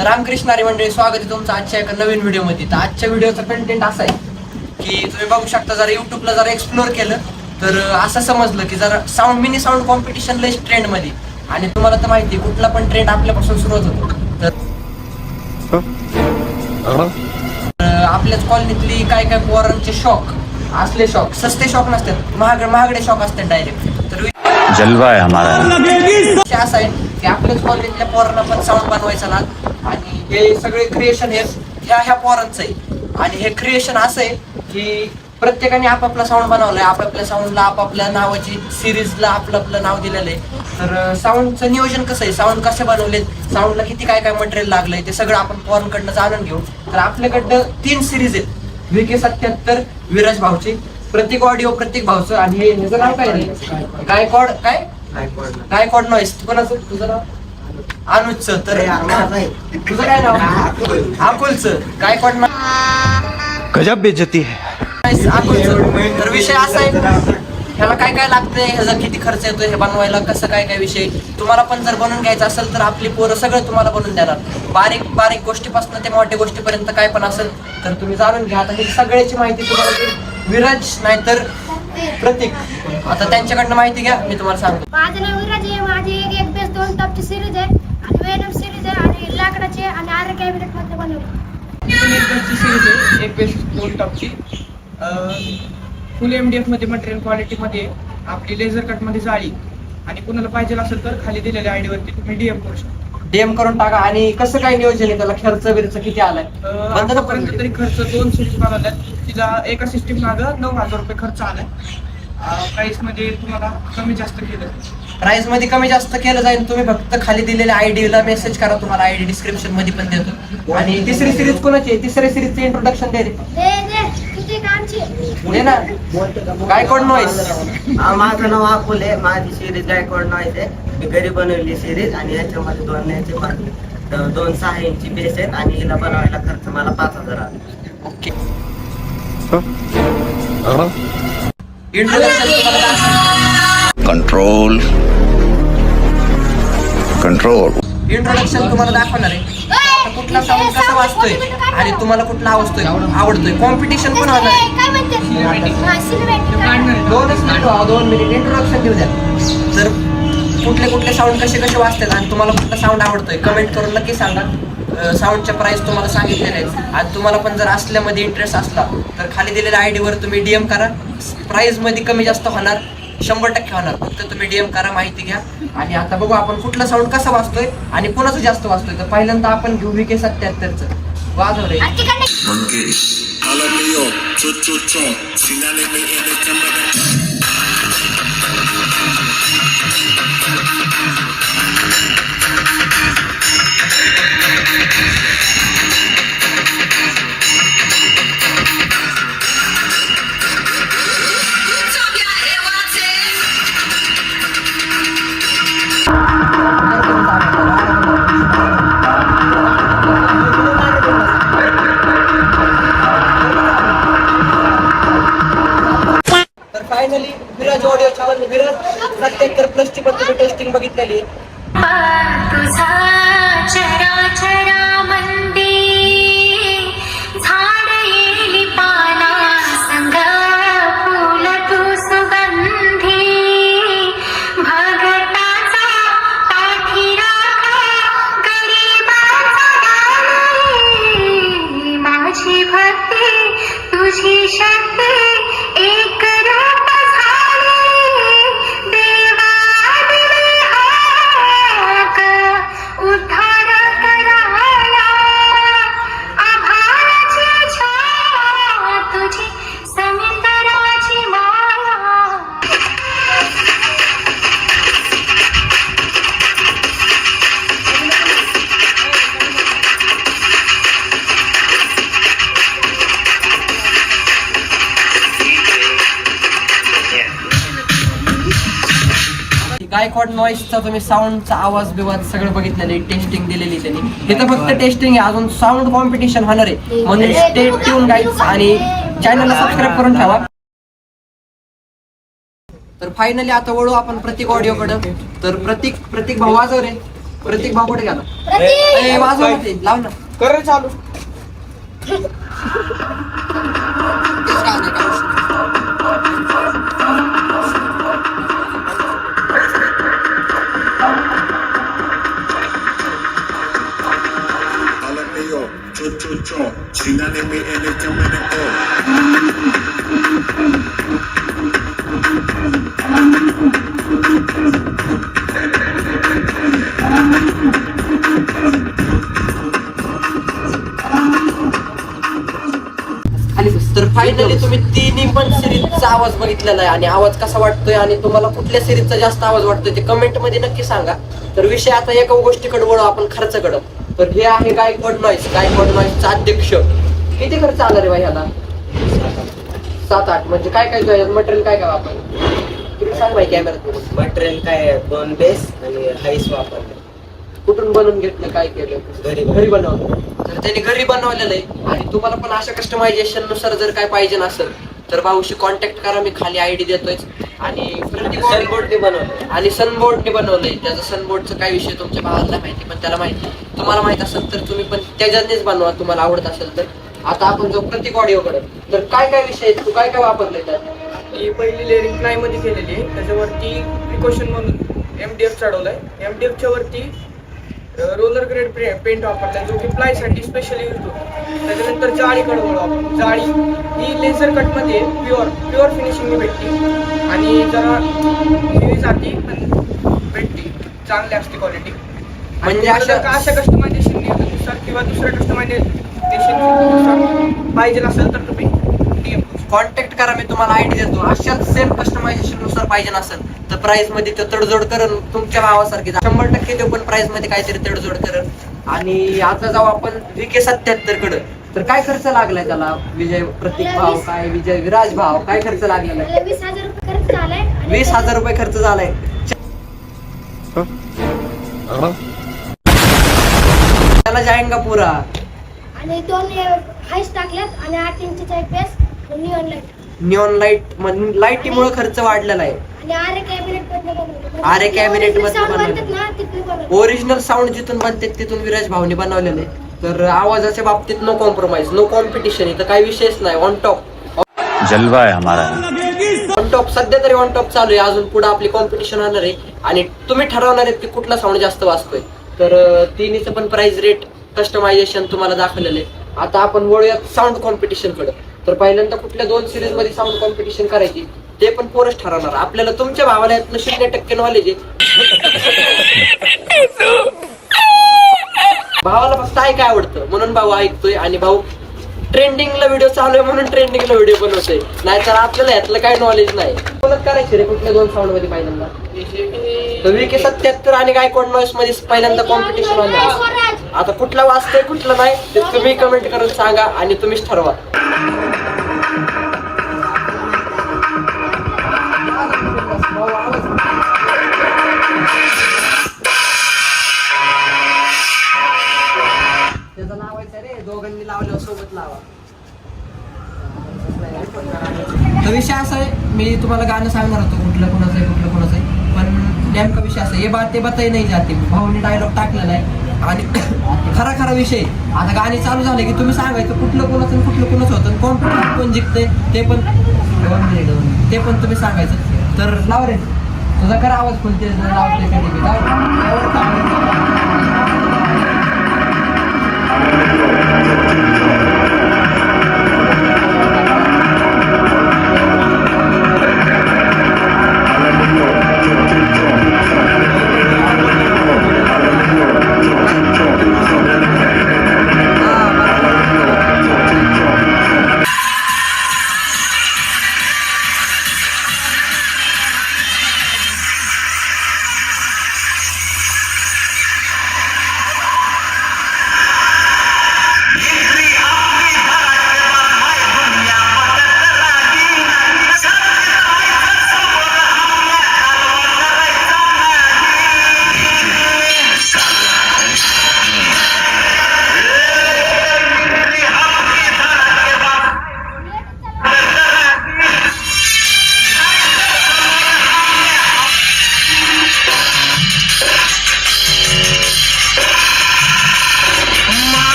रामकृष्ण हरी मंडळी, स्वागत आहे तुमचं आजच्या एका नवीन व्हिडिओ मध्ये. तर आजच्या व्हिडिओचा कंटेंट असा आहे की तुम्ही बघू शकता, जरा युट्यूबला जरा एक्सप्लोर केलं तर असं समजलं की जरा मिनी साऊंड कॉम्पिटिशन लय ट्रेंड मध्ये. आणि तुम्हाला तर माहिती आहे, कुठला पण ट्रेंड आपल्यापासून सुरुवात होतो. तर आपल्याच कॉलनीतली काय काय पोरांचे शॉक असले, शॉक सस्ते शॉक नसतात, महागडे शॉक असतात डायरेक्ट. तर जलवा आहे हमारा. असं आहे की आपल्याच कॉलनीतल्या पोरांना पण साऊंड बनवायचा ना, आणि हे सगळे क्रिएशन हे ह्या पोरांचं आहे. आणि हे क्रिएशन असं आहे की प्रत्येकाने आपापला साऊंड बनवलाय, आपापल्या साऊंडला आपापल्या नावाची सिरीजला आपलं नाव दिलेलं आहे. तर साऊंडचं नियोजन कसं आहे, साऊंड कसे बनवलेत, साऊंडला किती काय काय मटेरियल लागलंय, ते सगळं आपण पोरांकडनं जाणून घेऊ. तर आपल्याकडनं 3 सिरीज आहेत, VK77 विराज भाऊची, प्रतीक ऑडिओ प्रतीक भाऊचं, आणि हे ह्याचं नाव काय रे, गायकवाड नॉईस. कोणाचं तुझं नाव? अनुजचं. तर तुझं काय नाव? अकुलचं. गायकवाड गजब बेइज्जती है. तर विषय असा आहे, ह्याला काय काय लागतंय, ह्याचा किती खर्च येतोय, हे बनवायला कसं काय विषय. तुम्हाला पण जर बनवून घ्यायचं असेल तर आपली पोरं सगळं तुम्हाला बनवून देणार, बारीक गोष्टीपासून ते मोठ्या गोष्टीपर्यंत काय पण असेल तर तुम्ही जाणून घ्या. आता ही सगळ्याची माहिती तुम्हाला विराज नाहीतर प्रतीक, आता त्यांच्याकडनं माहिती घ्या, मी तुम्हाला सांगतो. माझं नाव विराज आहे. माझी एक बेस 2 टॉपची सिरीज आहे, आणि वेनम सिरीज आहे, आणि लाकडाची आणि आर कॅबिनेट मध्ये बनवली. सिरीज आहे, एक बेस 2 टॉपची, फुल MDF मध्ये मटेरियल क्वालिटी मध्ये, आपली लेझर कट मध्ये जाळी. आणि कुणाला पाहिजे असेल तर खाली दिलेल्या आयडी वरती तुम्ही DM करू शकता. DM करून टाका. आणि कसं काय नियोजन आहे, त्याला खर्च बिर्च किती आलाय? आतापर्यंत तरी खर्च 2 सिरीज बनवल्यात, तिला एका सिस्टीम मागं 9,000 रुपये खर्च आलाय. प्राइस मध्ये तुम्हाला कमी जास्त केलं, प्राइस मध्ये कमी जास्त केलं जाईल. तुम्ही फक्त खाली दिलेल्या आयडीला मेसेज करा, तुम्हाला आयडी डिस्क्रिप्शन मध्ये पण देतो. आणि तिसरी सिरीज कोणाची आहे? तिसऱ्या सिरीजचं इंट्रोडक्शन दे ना. गायकवाड नॉईस. माझं नाव अकुल आहे. माझी सिरीज गायकवाड नॉईस आहे. मी घरी बनवली सिरीज, आणि याच्यामध्ये 2 6 इंची बेस आहेत, आणि हिला बनवायला खर्च मला 5,000 आला. ओके. इंट्रोडक्शन कंट्रोल तुम्हाला दाखवणार आहे. कुठला साऊंड कसा वाजतोय आणि तुम्हाला कुठला आवडतोय. कॉम्पिटिशन पण होणार आहे. 2 मिनिट इंट्रोडक्शन देऊ द्या. तर कुठले साऊंड कसे वाजतात आणि तुम्हाला कुठला साऊंड आवडतोय कमेंट करून नक्की सांगा. साऊंडच्या प्राइस तुम्हाला सांगितलेले आहेत. आणि तुम्हाला पण जर असल्यामध्ये इंटरेस्ट असला तर खाली दिलेल्या आयडी वर तुम्ही DM करा. प्राइस मध्ये कमी जास्त होणार, 100% होणार. फक्त तुम्ही DM करा, माहिती घ्या. आणि आता बघू आपण कुठला साऊंड कसा वाजतोय आणि कोणाचं जास्त वाजतोय. तर पहिल्यांदा आपण घेऊ VK77चं. वाजव रे. Finally Viraj audio channel, Viraj 77+ पण तुम्ही टेस्टिंग बघितलेली. तुझी शक्ती एक रूप गायकवाड नॉईसचा तुम्ही साऊंडचा आवाज बिवाज सगळं बघितलेलं आहे, टेस्टिंग दिलेली त्यांनी. इथं फक्त टेस्टिंग आहे, अजून साऊंड कॉम्पिटिशन होणार आहे. म्हणून स्टे ट्यून गाईज आणि चॅनलला सबस्क्राईब करून ठेवा. तर फायनली आता वळू आपण प्रतीक ऑडिओकडं. तर प्रतीक भाऊ वाजव रे. प्रतीक भाऊ कुठे गेला? वाजव ना ते, लाव ना. कर रे चालू. Alameo, cho, chinane me en el camino. खाली बस. तर फायनली तुम्ही तिन्ही पण सिरीजचा आवाज बघितलेला आहे आणि आवाज कसा वाटतोय आणि तुम्हाला कुठल्या सिरीजचा जास्त आवाज वाटतोय ते कमेंट मध्ये नक्की सांगा. तर विषय आता एका गोष्टीकडे वळू आपण, खर्चाकडं. तर हे आहे गायकवाड नॉईसचा अध्यक्ष. किती खर्च आला रे बाई ह्याला? 7-8. म्हणजे काय काय मटेरियल काय काय वापरलं तुम्ही सांग बाई कॅमेऱ्यात. मटेरियल काय 2 बेस आणि हाईस वापरले. कुठून बनवून घेतलं, काय केलं? घरी बनवलं. तर त्यांनी घरी बनवलेलं आहे. आणि तुम्हाला पण अशा कस्टमायझेशन नुसार जर काय पाहिजे नसेल तर भाऊशी कॉन्टॅक्ट करा, मी खाली आयडी देतोय. आणि सनबोर्डने बनवलं आणि सनबोर्डने बनवलंय. त्याचं सनबोर्डचं काय विषय तुमच्या भावाला माहिती, पण त्याला माहिती. तुम्हाला माहित असेल तर तुम्ही पण त्याच्यानेच बनवा, तुम्हाला आवडत असेल तर. आता आपण जो प्रतीक ऑडिओकडे. तर काय काय विषय आहेत, तू काय काय वापरलंय त्यात? ही पहिली लेअरिंग प्लाय मध्ये केलेली आहे. त्याच्यावरती प्रिकॉशन म्हणून MDF चढवलाय. MDFच्या वरती रोलर ग्रेड पेंट वापरलाय, जो की प्लाय साठी स्पेशली यूज होतो. त्याच्यानंतर जाळीकडे वळू आपण. जाळी ही लेझर कट मध्ये प्युअर फिनिशिंग भेटते आणि जरा हेवी जाती पण भेटते, चांगली असते क्वालिटी. म्हणजे अशा कस्टमायझेशन नुसार किंवा दुसऱ्या कस्टमायझेशन पाहिजे असेल तर तुम्ही DM कॉन्टॅक्ट करा, मी तुम्हाला आयडी देतो. अशाच सेम कस्टमायझेशन नुसार पाहिजे नसेल तर प्राइस मध्ये तो तडजोड करण तुमच्या भावासारखी 100% तो पण प्राइस मध्ये काहीतरी तडजोड करण. आणि आता जाऊ आपण VK77 कडे. तर काय खर्च लागलाय त्याला? प्रतीक भाव काय, विराज भाव काय खर्च लागलेला आहे? 20,000 रुपये खर्च झालाय. 20,000 रुपये खर्च झालाय. त्याला जाएंगा पुरा. आणि 2 हाईस टाकल्यात आणि 8 इंचचा एक बेस, निऑन लाईट निऑन लाईटीमुळे खर्च वाढलेला आहे. आणि आरे कॅबिनेट मधनं बनवलं. आरे कॅबिनेट मधनं sound बनवलं. बनतात ना, तिथनं बनवलं. ओरिजिनल साऊंड जिथून बनतात तिथून विराज भाऊने बनवलेले. तर आवाजाच्या बाबतीत नो कॉम्प्रोमाइज, नो कॉम्पिटिशन. इथं काही विषयच नाही. ऑन टॉप जलवा है हमारा. ऑन टॉप सध्या तरी ऑन टॉप चालू आहे. अजून पुढे आपली कॉम्पिटिशन होणार आहे आणि तुम्ही ठरवणार आहेत की कुठला साऊंड जास्त वाजतोय. तर तिन्हीचं पण प्राइस रेट कस्टमायझेशन तुम्हाला दाखवलेलं आहे. आता आपण वळूयात साऊंड कॉम्पिटिशन कडे. तर पहिल्यांदा कुठल्या 2 सिरीज मध्ये साऊंड कॉम्पिटिशन करायची ते पण पोरच ठरवणार. आपल्याला तुमच्या भावाला यातनं 0% नॉलेज आहे. भावाला फक्त ऐकाय आवडतं म्हणून भाऊ ऐकतोय आणि भाऊ ट्रेंडिंगला व्हिडिओ चालू आहे म्हणून ट्रेंडिंगला व्हिडिओ बनवतोय. नाहीतर आपल्याला यातलं काय नॉलेज नाही. बोलत करायचे रे कुठल्या 2 साऊंड मध्ये पहिल्यांदा? तर VK77 आणि गायकवाड नॉईस मध्ये पहिल्यांदा कॉम्पिटिशन होणार. आता कुठला वाजतोय कुठला नाही ते तुम्ही कमेंट करून सांगा आणि तुम्हीच ठरवा. त्याचा लावायचा रे, दोघांनी लावल्यावर सोबत लावा. तर विषय असा आहे, मी तुम्हाला गाणं सांगणार होतो कुठलं कोणाचं आहे, पण नेमका विषय असा आहे, ते बताई नाही जाते. भाऊने डायलॉग टाकलेला आहे आणि खरा विषय. आता गाणी चालू झाले की तुम्ही सांगायचं कुठलं कोणाचं होतं, कॉम्पिटिशन कोण जिंकतंय ते पण तुम्ही सांगायचं. तर लाव रे, तुझा खरा आवाज कोणते लावते कधी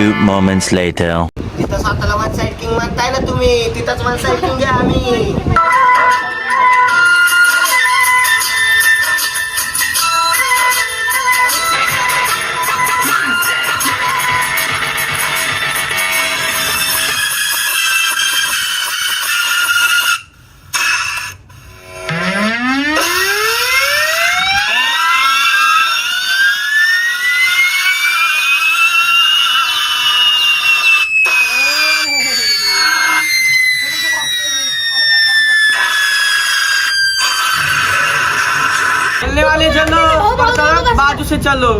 few moments later. तिथं स्वतःला वन साईड किंग म्हणताय ना तुम्ही, तिथंच वन साईड किंग घ्या आम्ही. चलने वाले चलो, प्रताप बाजू से चलो.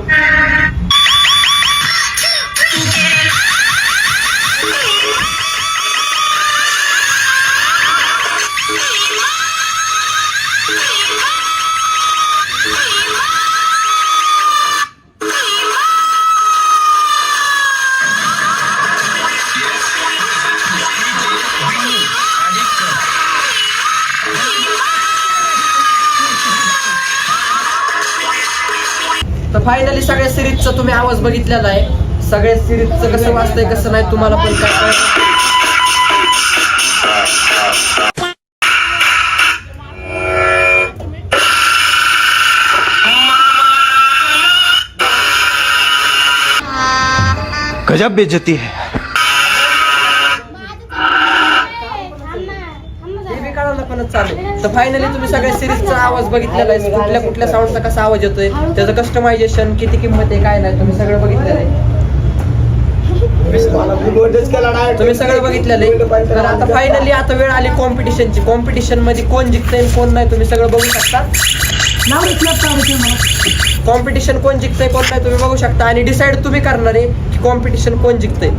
तर फायनली सगळ्या सिरीजचा तुम्ही आवाज बघितलेला आहे. सगळ्या सिरीजचं कसं वाजतंय कसं नाही तुम्हाला पण काय गजब बेइज्जती है. हे बी कळालं पण चालू. तर फायनली तुम्ही सगळ्या सिरीजचा आवाज बघितलेला आहे. कुठल्या कुठल्या साऊंडचा कसा आवाज येतोय, त्याचं कस्टमायझेशन किती किंमत आहे काय नाही तुम्ही सगळं बघितलेलं आहे. तुम्ही सगळं बघितलेलं आहे. तर आता फायनली आता वेळ आली कॉम्पिटिशनची. कॉम्पिटिशन मध्ये कोण जिंकतंय कोण नाही तुम्ही सगळं बघू शकता. कॉम्पिटिशन कोण जिंकतंय कोण नाही तुम्ही बघू शकता आणि डिसाईड तुम्ही करणार आहे की कॉम्पिटिशन कोण जिंकतंय.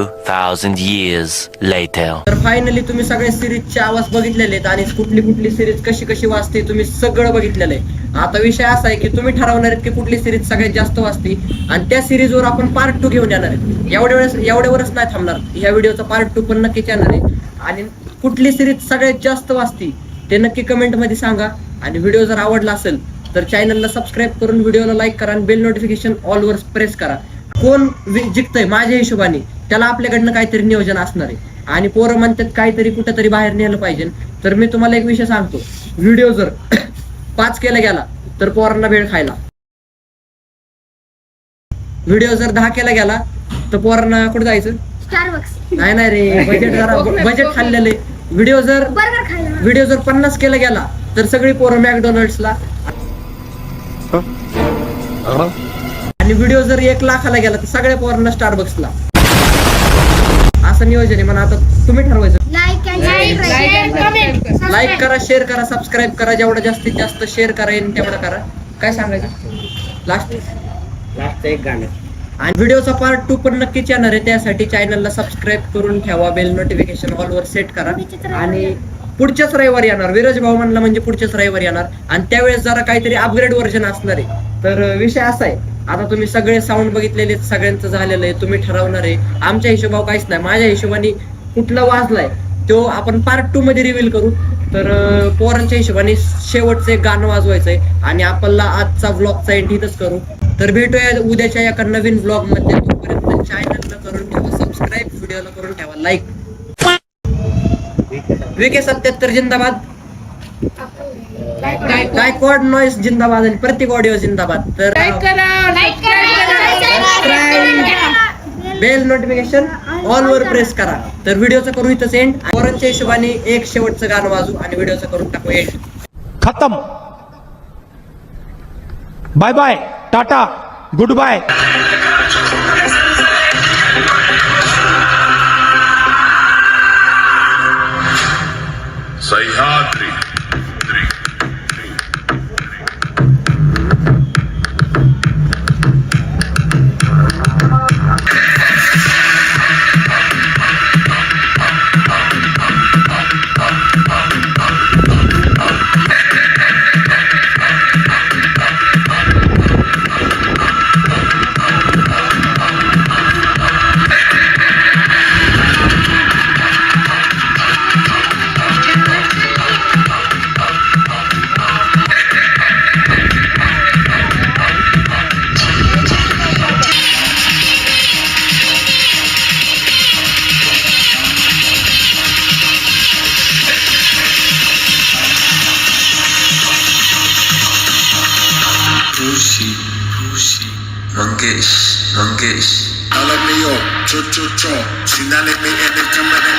2,000 years later. तर फायनली तुम्ही सगळ्या सिरीजचे आवाज बघितलेले आहेत आणि कुठली कुठली सिरीज कशी कशी वाजते तुम्ही सगळं बघितलेलं आहे. आता विषय असा आहे की तुम्ही ठरवणार आहेत की कुठली सिरीज सगळ्यात जास्त वाजते आणि त्या सिरीजवर आपण पार्ट 2 घेऊन येणार आहे. एवढ्यावरच नाही थांबणार, ह्या व्हिडिओचा पार्ट 2 पण नक्कीच येणार आहे. आणि कुठली सिरीज सगळ्यात जास्त वाजते ते नक्की कमेंट मध्ये सांगा. आणि व्हिडिओ जर आवडला असेल तर चॅनलला सबस्क्राईब करून व्हिडिओला लाईक करा आणि बेल नोटिफिकेशन ऑल वर प्रेस करा. कोण जिंकतंय माझ्या हिशोबाने त्याला आपल्याकडनं काहीतरी नियोजन असणार आहे. आणि पोरं म्हणतात काहीतरी कुठेतरी बाहेर नेलं पाहिजे. तर मी तुम्हाला एक विषय सांगतो, व्हिडिओ जर 5 केला गेला तर पोरांना भेळ खायला, व्हिडिओ जर 10 केला गेला तर पोरांना कुठे जायचं? स्टारबक्स, नाही रे, बजेट खाल्लेले. व्हिडिओ जर बर्गर खायला. 50 केला गेला तर सगळी पोरं मॅकडोनल्ड्सला. आणि व्हिडिओ जर 1 लाखाला गेला तर सगळ्या पोरांना स्टारबक्सला. असं नियोजन आहे. म्हणा आता तुम्ही ठरवायचं. लाईक करा, शेअर करा, सबस्क्राईब करा. जेवढं जास्तीत जास्त शेअर करा येईल तेवढं करा. काय सांगायचं लास्ट एक गाणं. आणि व्हिडिओचा पार्ट 2 पण नक्कीच येणार आहे. त्यासाठी चॅनलला सबस्क्राईब करून ठेवा, बेल नोटिफिकेशन ऑल वर सेट करा. आणि पुढच्याच रविवारी येणार, विरज भाऊ म्हणला म्हणजे पुढच्याच रविवारी येणार. आणि त्यावेळेस जरा काहीतरी अपग्रेड व्हर्जन असणार आहे. तर विषय असा आहे, आता तुम्ही सगळे साऊंड बघितलेले, सगळ्यांचं झालेलं आहे, तुम्ही ठरवणार आहे. आमच्या हिशोबावर काहीच नाही, माझ्या हिशोबाने कुठला वाजलाय तो आपण पार्ट 2 मध्ये रिव्हील करू. तर पोरांच्या हिशोबाने शेवटचं एक गाणं वाजवायचंय आणि आपल्याला आजचा व्लॉगचा एंड इथंच करू. तर भेटूया उद्याच्या एका नवीन व्लॉग मध्ये. तोपर्यंत चॅनलला करून ठेवा सबस्क्राईब, व्हिडिओला करून ठेवा लाईक. VK77 जिंदाबाद, गायकवाड नॉईस जिंदाबाद आणि प्रत्येक ऑडिओ जिंदाबाद. तर बेल नोटिफिकेशन ऑल वर प्रेस करा. तर व्हिडिओचा करू इथंच एंड. पोरांच्या हिशोबाने एक शेवटचं गाणं वाजू आणि व्हिडिओचा करून टाकू एंड. खत्म. बाय बाय, टाटा, good bye. Sahyadri Mangesh. All of me, yo, cho, cho, cho. Sinale me en el camera.